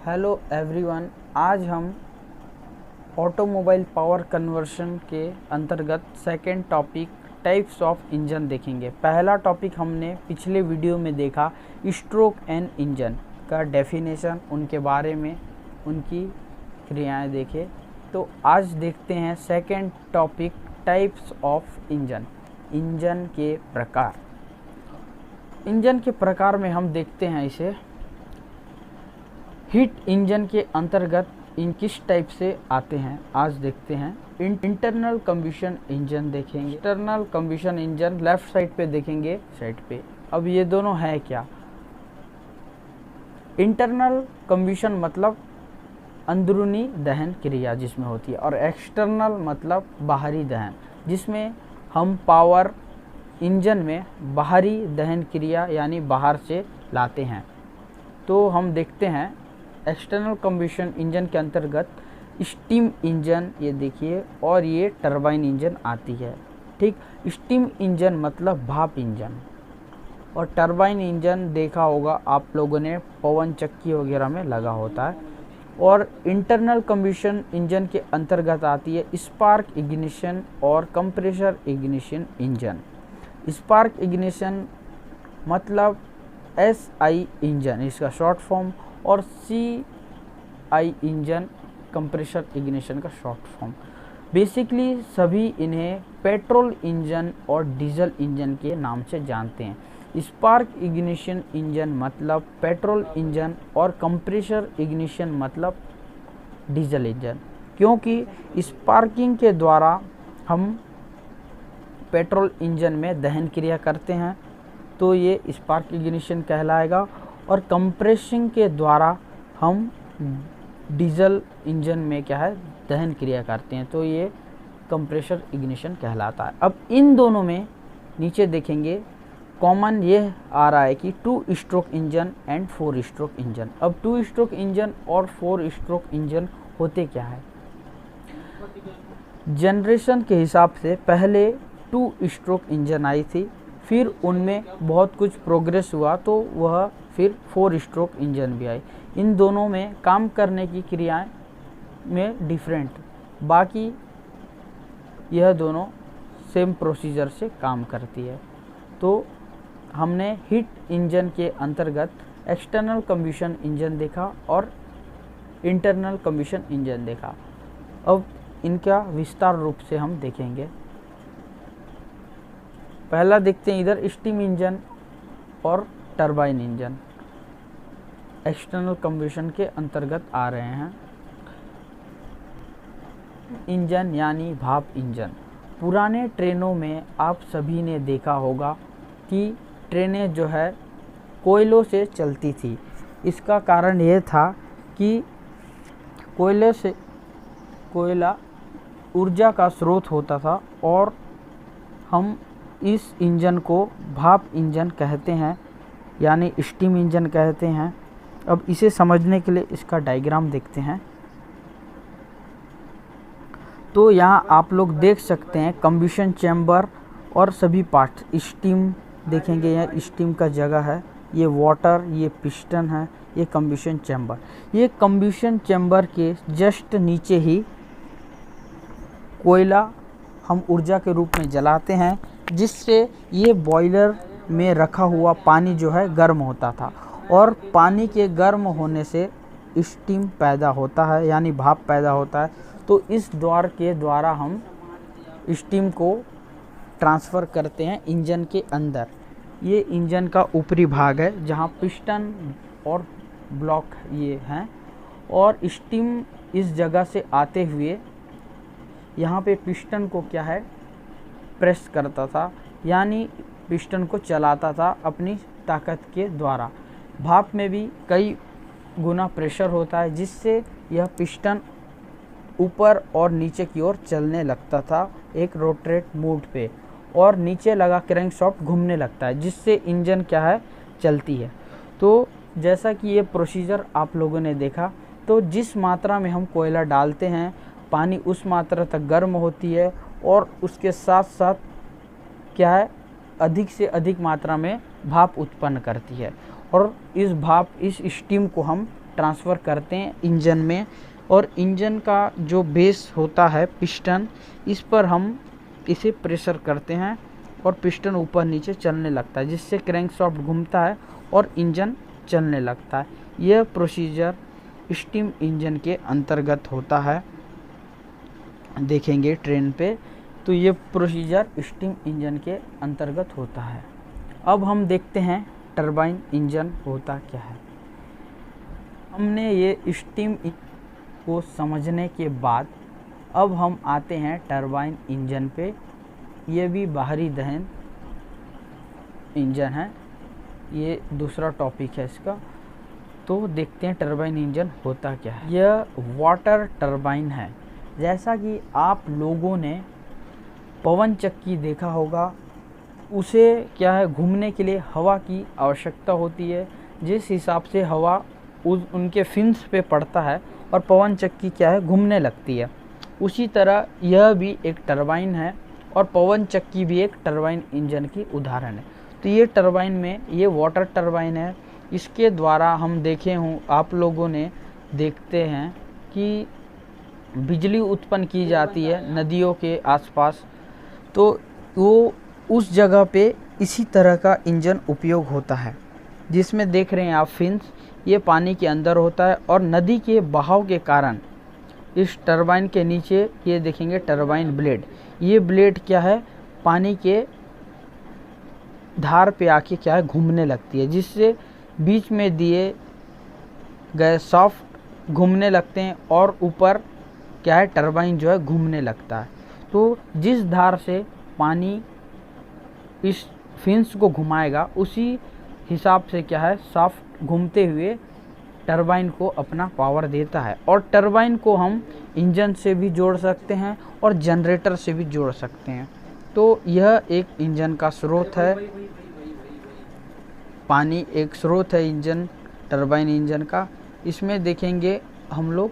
Hello everyone, आज हम automobile power conversion के अंतर्गत second topic types of engine देखेंगे। पहला टॉपिक हमने पिछले वीडियो में देखा स्ट्रोक एंड इंजन का डेफिनेशन, उनके बारे में उनकी क्रियाएं देखे। तो आज देखते हैं second topic types of engine, engine के प्रकार। इंजन के प्रकार में हम देखते हैं इसे हीट इंजन के अंतर्गत इन किस टाइप से आते हैं आज देखते हैं। इंटरनल कंबशन इंजन देखेंगे। Internal combustion engine left side पे देखेंगे, साइड पे। अब ये दोनों है क्या? इंटरनल कंबशन मतलब अंदरूनी दहन क्रिया जिसमें होती है, और एक्सटर्नल मतलब बाहरी दहन, जिसमें हम पावर इंजन में बाहरी दहन क्रिया यानी बाहर से लाते हैं। तो हम देखते हैं एक्सटर्नल कंबशन इंजन के अंतर्गत स्टीम इंजन, ये देखिए, और ये टरबाइन इंजन आती है। ठीक, स्टीम इंजन मतलब भाप इंजन, और टरबाइन इंजन देखा होगा आप लोगों ने, पवन चक्की वगैरह में लगा होता है। और इंटरनल कंबशन इंजन के अंतर्गत आती है स्पार्क इग्निशन और compressor ignition engine. Spark ignition मतलब SI इंजन इसका शॉर्ट फॉर्म, और CI इंजन कंप्रेसर इग्निशन का शॉर्ट फॉर्म। बेसिकली सभी इन्हें पेट्रोल इंजन और डीजल इंजन के नाम से जानते हैं। स्पार्क इग्निशन इंजन मतलब पेट्रोल इंजन और कंप्रेसर इग्निशन मतलब डीजल इंजन, क्योंकि स्पार्किंग के द्वारा हम पेट्रोल इंजन में दहन क्रिया करते हैं, तो ये स्पार्क इग्निशन कहलाएगा। और कंप्रेसिंग के द्वारा हम डीजल इंजन में क्या है, दहन क्रिया करते हैं, तो ये कंप्रेसर इग्निशन कहलाता है। अब इन दोनों में नीचे देखेंगे कॉमन ये आ रहा है कि 2 stroke engine and 4 stroke engine. अब 2 स्ट्रोक इंजन और 4 स्ट्रोक इंजन होते क्या है? जनरेशन के हिसाब से पहले 2 स्ट्रोक इंजन आई थी, फिर उनमें बहुत कुछ प्रोग्रेस हुआ तो वह फिर 4 स्ट्रोक इंजन भी आई। इन दोनों में काम करने की क्रियाएं में डिफरेंट, बाकी यह दोनों सेम प्रोसीजर से काम करती है। तो हमने हीट इंजन के अंतर्गत एक्सटर्नल कंबशन इंजन देखा और इंटरनल कंबशन इंजन देखा। अब इनका विस्तार रूप से हम देखेंगे। पहला देखते हैं इधर स्टीम इंजन और टरबाइन इंजन एक्सटर्नल कंबशन के अंतर्गत आ रहे हैं। इंजन यानी भाप इंजन। पुराने ट्रेनों में आप सभी ने देखा होगा कि ट्रेनें जो है कोयलों से चलती थी। इसका कारण यह था कि कोयला ऊर्जा का स्रोत होता था, और हम इस इंजन को भाप इंजन कहते हैं यानी स्टीम इंजन कहते हैं। अब इसे समझने के लिए इसका डायग्राम देखते हैं। तो यहाँ आप लोग देख सकते हैं कंबशन चैम्बर और सभी पार्ट्स। स्टीम देखेंगे, यह स्टीम का जगह है, ये वाटर, ये पिस्टन है, ये कंबशन चैम्बर। ये कंबशन चैम्बर के जस्ट नीचे ही कोयला हम ऊर्जा के रूप में जलाते हैं, जिससे ये बॉयलर में रखा हुआ पानी जो है गर्म होता था, और पानी के गर्म होने से स्टीम पैदा होता है यानी भाप पैदा होता है। तो इस द्वार के द्वारा हम स्टीम को ट्रांसफ़र करते हैं इंजन के अंदर। ये इंजन का ऊपरी भाग है जहाँ पिस्टन और ब्लॉक ये हैं, और स्टीम इस जगह से आते हुए यहाँ पे पिस्टन को क्या है, प्रेस करता था, यानी पिस्टन को चलाता था अपनी ताकत के द्वारा। भाप में भी कई गुना प्रेशर होता है, जिससे यह पिस्टन ऊपर और नीचे की ओर चलने लगता था एक रोटेट मोड पे, और नीचे लगा क्रैंकशाफ्ट घूमने लगता है, जिससे इंजन क्या है, चलती है। तो जैसा कि ये प्रोसीजर आप लोगों ने देखा, तो जिस मात्रा में हम कोयला डालते हैं, पानी उस मात्रा तक गर्म होती है, और उसके साथ साथ क्या है, अधिक से अधिक मात्रा में भाप उत्पन्न करती है, और इस स्टीम को हम ट्रांसफ़र करते हैं इंजन में, और इंजन का जो बेस होता है पिस्टन, इस पर हम इसे प्रेशर करते हैं और पिस्टन ऊपर नीचे चलने लगता है, जिससे क्रैंकशाफ्ट घूमता है और इंजन चलने लगता है। यह प्रोसीजर स्टीम इंजन के अंतर्गत होता है, देखेंगे ट्रेन पे, तो ये प्रोसीजर स्टीम इंजन के अंतर्गत होता है। अब हम देखते हैं टरबाइन इंजन होता क्या है। हमने ये स्टीम को समझने के बाद अब हम आते हैं टरबाइन इंजन पे। ये भी बाहरी दहन इंजन है, ये दूसरा टॉपिक है इसका। तो देखते हैं टरबाइन इंजन होता क्या है। यह वाटर टरबाइन है। जैसा कि आप लोगों ने पवन चक्की देखा होगा, उसे क्या है, घूमने के लिए हवा की आवश्यकता होती है। जिस हिसाब से हवा उनके फिन्स पे पड़ता है और पवन चक्की क्या है, घूमने लगती है, उसी तरह यह भी एक टरबाइन है और पवन चक्की भी एक टरबाइन इंजन की उदाहरण है। तो ये टरबाइन में ये वाटर टरबाइन है। इसके द्वारा हम देखे हों, आप लोगों ने देखते हैं कि बिजली उत्पन्न की जाती है नदियों के आसपास, तो वो उस जगह पे इसी तरह का इंजन उपयोग होता है, जिसमें देख रहे हैं आप फिन्स, ये पानी के अंदर होता है और नदी के बहाव के कारण इस टरबाइन के नीचे ये देखेंगे टरबाइन ब्लेड। ये ब्लेड क्या है, पानी के धार पे आके क्या है, घूमने लगती है, जिससे बीच में दिए गए शाफ्ट घूमने लगते हैं और ऊपर क्या है, टरबाइन जो है घूमने लगता है। तो जिस धार से पानी इस फिन्स को घुमाएगा, उसी हिसाब से क्या है, शाफ्ट घूमते हुए टरबाइन को अपना पावर देता है। और टरबाइन को हम इंजन से भी जोड़ सकते हैं और जनरेटर से भी जोड़ सकते हैं। तो यह एक इंजन का स्रोत है, पानी एक स्रोत है इंजन, टरबाइन इंजन का। इसमें देखेंगे हम लोग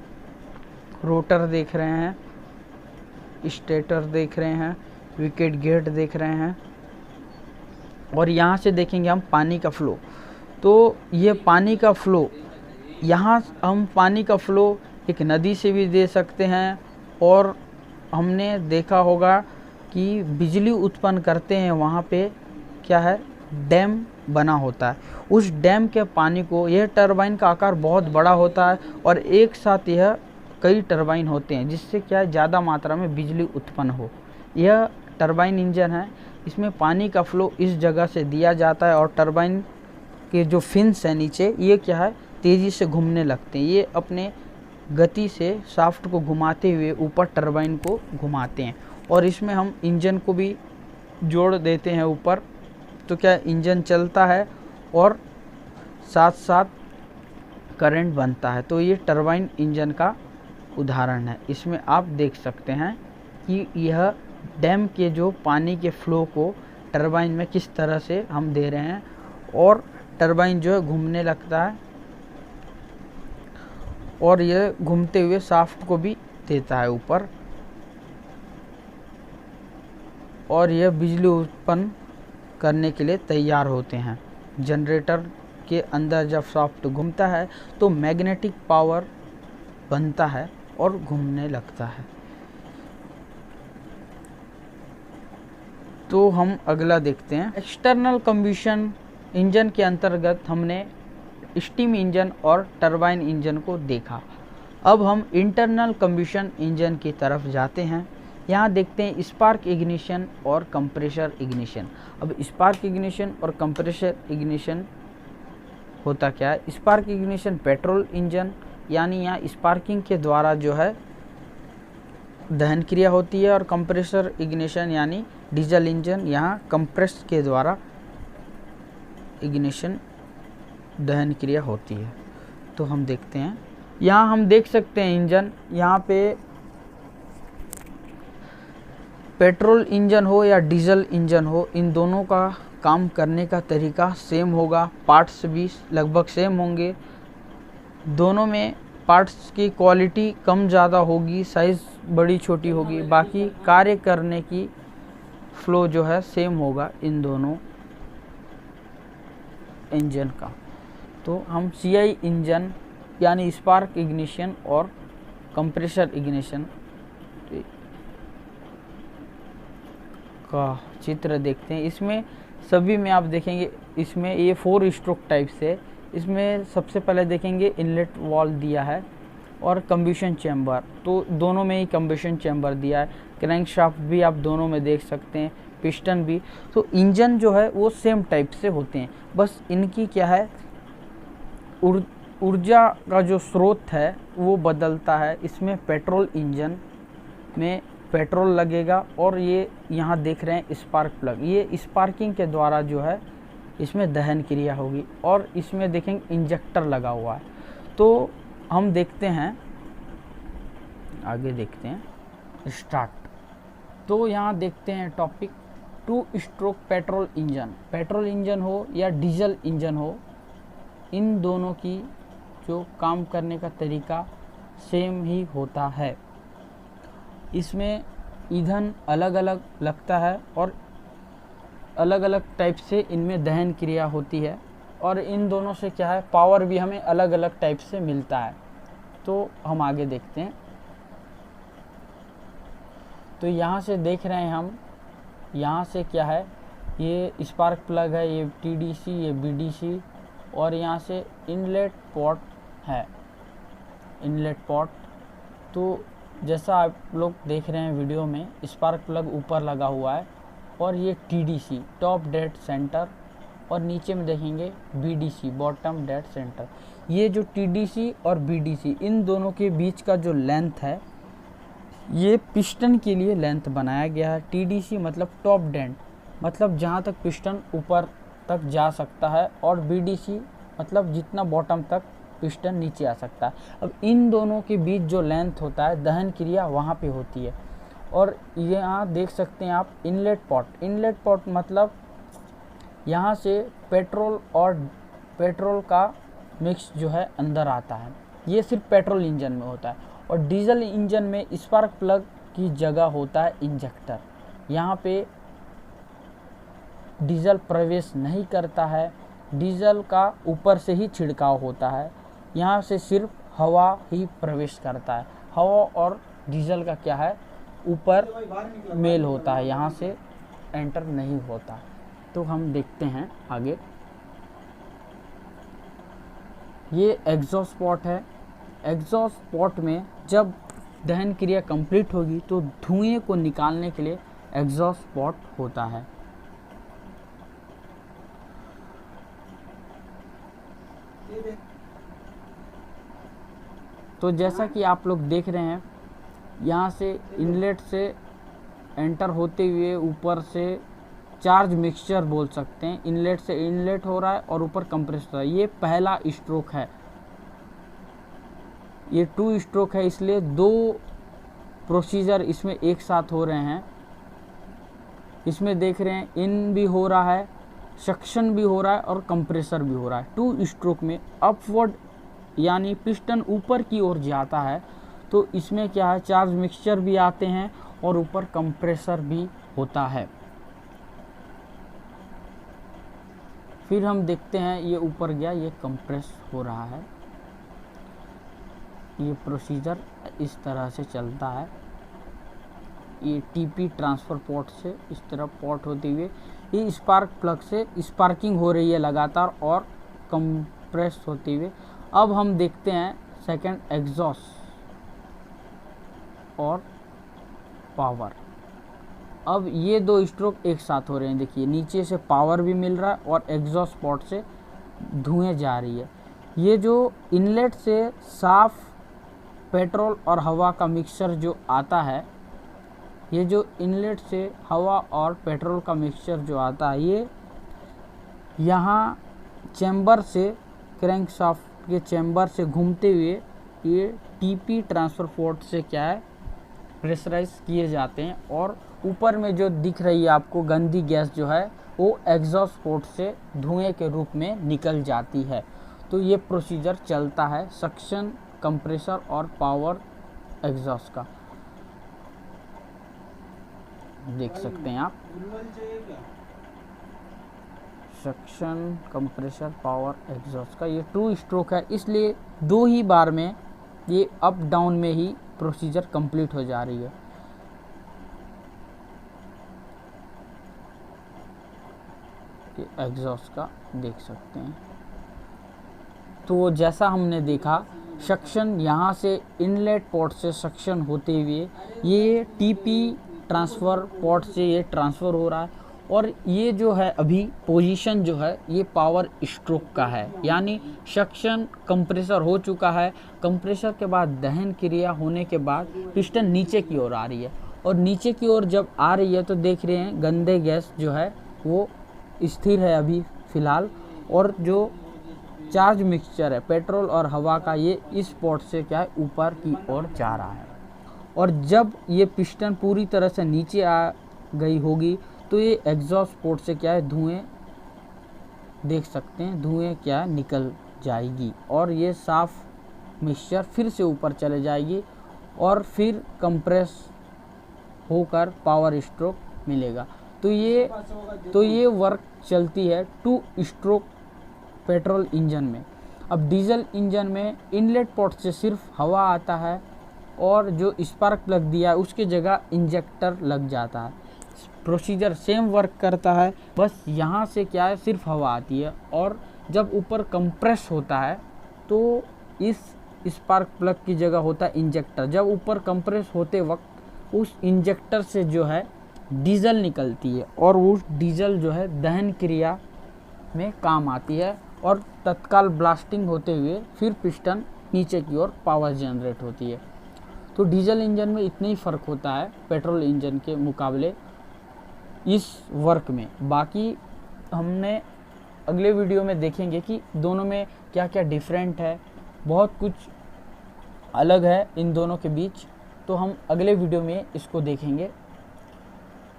रोटर देख रहे हैं, स्टेटर देख रहे हैं, विकेट गेट देख रहे हैं, और यहाँ से देखेंगे हम पानी का फ्लो। तो ये पानी का फ्लो, यहाँ हम पानी का फ्लो एक नदी से भी दे सकते हैं, और हमने देखा होगा कि बिजली उत्पन्न करते हैं वहाँ पे क्या है, डैम बना होता है। उस डैम के पानी को, यह टरबाइन का आकार बहुत बड़ा होता है और एक साथ यह कई टरबाइन होते हैं, जिससे क्या है, ज़्यादा मात्रा में बिजली उत्पन्न हो। यह टरबाइन इंजन है। इसमें पानी का फ्लो इस जगह से दिया जाता है और टरबाइन के जो फिन्स हैं नीचे, ये क्या है, तेज़ी से घूमने लगते हैं। ये अपने गति से शाफ्ट को घुमाते हुए ऊपर टरबाइन को घुमाते हैं, और इसमें हम इंजन को भी जोड़ देते हैं ऊपर। तो क्या इंजन चलता है और साथ साथ करंट बनता है। तो ये टरबाइन इंजन का उदाहरण है। इसमें आप देख सकते हैं कि यह डैम के जो पानी के फ्लो को टरबाइन में किस तरह से हम दे रहे हैं, और टरबाइन जो है घूमने लगता है और यह घूमते हुए शाफ्ट को भी देता है ऊपर, और यह बिजली उत्पन्न करने के लिए तैयार होते हैं। जनरेटर के अंदर जब शाफ्ट घूमता है तो मैग्नेटिक पावर बनता है और घूमने लगता है। तो हम अगला देखते हैं। एक्सटर्नल कंबशन इंजन के अंतर्गत हमने स्टीम इंजन और टरबाइन इंजन को देखा। अब हम इंटरनल कंबशन इंजन की तरफ जाते हैं। यहाँ देखते हैं स्पार्क इग्निशन और कंप्रेसर इग्निशन। अब स्पार्क इग्निशन और कंप्रेसर इग्निशन होता क्या है। स्पार्क इग्निशन पेट्रोल इंजन, यानी यहाँ स्पार्किंग के द्वारा जो है दहन क्रिया होती है, और कंप्रेसर इग्निशन यानी डीजल इंजन, यहाँ कंप्रेस के द्वारा इग्निशन दहन क्रिया होती है। तो हम देखते हैं, यहाँ हम देख सकते हैं इंजन, यहाँ पे पेट्रोल इंजन हो या डीजल इंजन हो, इन दोनों का काम करने का तरीका सेम होगा, पार्ट्स भी लगभग सेम होंगे। दोनों में पार्ट्स की क्वालिटी कम ज़्यादा होगी, साइज़ बड़ी छोटी होगी, बाकी कार्य करने की फ्लो जो है सेम होगा इन दोनों इंजन का। तो हम CI इंजन यानी स्पार्क इग्निशन और कंप्रेसर इग्निशन का चित्र देखते हैं। इसमें सभी में आप देखेंगे, इसमें ये 4 स्ट्रोक टाइप से, इसमें सबसे पहले देखेंगे इनलेट वाल्व दिया है और कंबशन चैम्बर, तो दोनों में ही कंबशन चैम्बर दिया है। क्रैंकशाफ्ट भी आप दोनों में देख सकते हैं, पिस्टन भी। तो इंजन जो है वो सेम टाइप से होते हैं, बस इनकी क्या है, ऊर्जा का जो स्रोत है वो बदलता है। इसमें पेट्रोल इंजन में पेट्रोल लगेगा और ये यहाँ देख रहे हैं स्पार्क प्लग, ये स्पार्किंग के द्वारा जो है इसमें दहन क्रिया होगी। और इसमें देखेंगे इंजेक्टर लगा हुआ है। तो हम देखते हैं, आगे देखते हैं, स्टार्ट। तो यहाँ देखते हैं topic 2 stroke petrol engine. Petrol engine हो या डीजल इंजन हो, इन दोनों की जो काम करने का तरीका सेम ही होता है। इसमें ईंधन अलग अलग लगता है और अलग अलग टाइप से इनमें दहन क्रिया होती है, और इन दोनों से क्या है, पावर भी हमें अलग अलग टाइप से मिलता है। तो हम आगे देखते हैं। तो यहाँ से देख रहे हैं हम, यहाँ से क्या है, ये स्पार्क प्लग है, ये टीडीसी, ये बीडीसी, और यहाँ से इनलेट पोर्ट है, इनलेट पोर्ट। तो जैसा आप लोग देख रहे हैं वीडियो में, स्पार्क प्लग ऊपर लगा हुआ है और ये टीडीसी टॉप डेड सेंटर, और नीचे में देखेंगे बीडीसी बॉटम डेड सेंटर। ये जो टीडीसी और बीडीसी, इन दोनों के बीच का जो लेंथ है, ये पिस्टन के लिए लेंथ बनाया गया है। टीडीसी मतलब टॉप डेड, मतलब जहाँ तक पिस्टन ऊपर तक जा सकता है, और बीडीसी मतलब जितना बॉटम तक पिस्टन नीचे आ सकता है। अब इन दोनों के बीच जो लेंथ होता है, दहन क्रिया वहाँ पे होती है। और यहाँ देख सकते हैं आप इनलेट पोर्ट। इनलेट पोर्ट मतलब यहाँ से पेट्रोल और पेट्रोल का मिक्स जो है अंदर आता है। ये सिर्फ पेट्रोल इंजन में होता है। और डीजल इंजन में स्पार्क प्लग की जगह होता है इंजेक्टर। यहाँ पे डीजल प्रवेश नहीं करता है, डीजल का ऊपर से ही छिड़काव होता है, यहाँ से सिर्फ हवा ही प्रवेश करता है। हवा और डीजल का क्या है, ऊपर मेल होता है, यहाँ से एंटर नहीं होता। तो हम देखते हैं आगे। ये एग्जॉस्ट पोर्ट है। एग्जॉस्ट पोर्ट में जब दहन क्रिया कंप्लीट होगी तो धुएं को निकालने के लिए एग्जॉस्ट पोर्ट होता है। तो जैसा कि आप लोग देख रहे हैं, यहाँ से इनलेट से एंटर होते हुए ऊपर से चार्ज मिक्सचर बोल सकते हैं, इनलेट से इनलेट हो रहा है और ऊपर कंप्रेस हो रहा है। ये पहला स्ट्रोक है, ये 2 स्ट्रोक है, इसलिए 2 प्रोसीजर इसमें एक साथ हो रहे हैं। इसमें देख रहे हैं इन भी हो रहा है, सक्शन भी हो रहा है और कंप्रेसर भी हो रहा है। 2 स्ट्रोक में अपवर्ड यानी पिस्टन ऊपर की ओर जाता है, तो इसमें क्या है, चार्ज मिक्सचर भी आते हैं और ऊपर कंप्रेसर भी होता है। फिर हम देखते हैं, ये ऊपर गया, ये कंप्रेस हो रहा है। ये प्रोसीजर इस तरह से चलता है। ये टीपी ट्रांसफ़र पोर्ट से इस तरह पोर्ट होते हुए ये स्पार्क प्लग से स्पार्किंग हो रही है लगातार और कंप्रेस होते हुए। अब हम देखते हैं सेकंड एग्जॉस्ट और पावर। अब ये 2 स्ट्रोक एक साथ हो रहे हैं। देखिए नीचे से पावर भी मिल रहा है और एग्जॉस्ट पोर्ट से धुएं जा रही है। ये जो इनलेट से साफ पेट्रोल और हवा का मिक्सचर जो आता है, ये जो इनलेट से हवा और पेट्रोल का मिक्सचर जो आता है, ये यहाँ चैम्बर से, क्रैंकशाफ्ट के चैम्बर से घूमते हुए ये टीपी ट्रांसफ़र पोर्ट से क्या है, प्रेशराइज किए जाते हैं। और ऊपर में जो दिख रही है आपको गंदी गैस जो है, वो एग्जॉस्ट पोर्ट से धुएं के रूप में निकल जाती है। तो ये प्रोसीजर चलता है सक्शन, कंप्रेसर और पावर एग्जॉस्ट का, देख सकते हैं आप। सक्शन, कंप्रेसर, पावर, एग्जॉस्ट का ये 2 स्ट्रोक है, इसलिए 2 ही बार में ये अप डाउन में ही प्रोसीजर कंप्लीट हो जा रही है। ये एग्जॉस्ट का देख सकते हैं। तो जैसा हमने देखा, सक्शन यहाँ से इनलेट पोर्ट से सक्शन होते हुए ये टीपी ट्रांसफ़र पोर्ट से ये ट्रांसफ़र हो रहा है, और ये जो है अभी पोजीशन जो है ये पावर स्ट्रोक का है, यानी सक्शन कंप्रेसर हो चुका है। कंप्रेसर के बाद दहन क्रिया होने के बाद पिस्टन नीचे की ओर आ रही है, और नीचे की ओर जब आ रही है तो देख रहे हैं गंदे गैस जो है वो स्थिर है अभी फ़िलहाल, और जो चार्ज मिक्सचर है पेट्रोल और हवा का ये इस पोर्ट से क्या है ऊपर की ओर जा रहा है। और जब ये पिस्टन पूरी तरह से नीचे आ गई होगी तो ये एग्जॉस्ट पोर्ट से क्या है धुएं देख सकते हैं, धुएं क्या है निकल जाएगी, और ये साफ मिक्सचर फिर से ऊपर चले जाएगी, और फिर कंप्रेस होकर पावर स्ट्रोक मिलेगा। तो ये वर्क चलती है 2 स्ट्रोक पेट्रोल इंजन में। अब डीजल इंजन में इनलेट पोर्ट से सिर्फ हवा आता है, और जो स्पार्क प्लग दिया है उसकी जगह इंजेक्टर लग जाता है। प्रोसीजर सेम वर्क करता है, बस यहाँ से क्या है सिर्फ हवा आती है, और जब ऊपर कंप्रेस होता है तो इस स्पार्क प्लग की जगह होता है इंजेक्टर। जब ऊपर कंप्रेस होते वक्त उस इंजेक्टर से जो है डीजल निकलती है, और उस डीजल जो है दहन क्रिया में काम आती है, और तत्काल ब्लास्टिंग होते हुए फिर पिस्टन नीचे की ओर पावर जनरेट होती है। तो डीजल इंजन में इतना ही फ़र्क होता है पेट्रोल इंजन के मुकाबले इस वर्क में। बाकी हमने अगले वीडियो में देखेंगे कि दोनों में क्या क्या डिफरेंट है, बहुत कुछ अलग है इन दोनों के बीच, तो हम अगले वीडियो में इसको देखेंगे।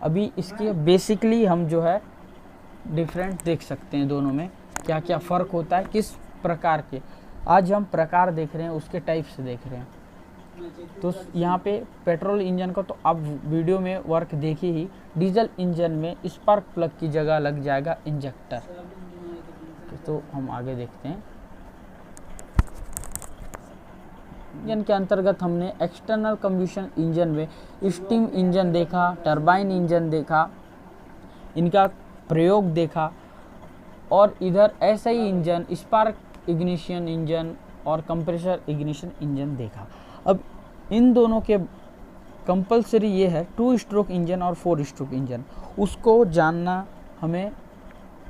अभी इसके बेसिकली हम जो है डिफरेंट देख सकते हैं दोनों में क्या क्या फ़र्क होता है, किस प्रकार के। आज हम प्रकार देख रहे हैं, उसके टाइप से देख रहे हैं। तो यहाँ पे पेट्रोल इंजन का तो आप वीडियो में वर्क देखी ही। डीजल इंजन में स्पार्क प्लग की जगह लग जाएगा इंजेक्टर। तो हम आगे देखते हैं। इंजन के अंतर्गत हमने एक्सटर्नल कंबशन इंजन में स्टीम इंजन देखा, टरबाइन इंजन देखा, इनका प्रयोग देखा, और इधर ऐसा ही इंजन स्पार्क इग्निशन इंजन और कंप्रेसर इग्निशन इंजन देखा। अब इन दोनों के कंपलसरी ये है 2 स्ट्रोक इंजन और 4 स्ट्रोक इंजन, उसको जानना हमें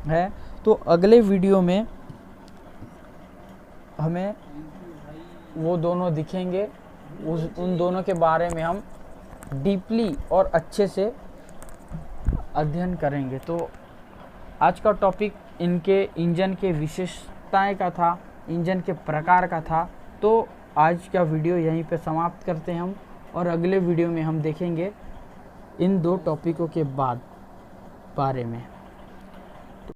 है। तो अगले वीडियो में हमें वो दोनों दिखेंगे, उन दोनों के बारे में हम डीपली और अच्छे से अध्ययन करेंगे। तो आज का टॉपिक इनके इंजन के विशेषताएं का था, इंजन के प्रकार का था। तो आज का वीडियो यहीं पे समाप्त करते हैं हम, और अगले वीडियो में हम देखेंगे इन 2 टॉपिकों के बारे में।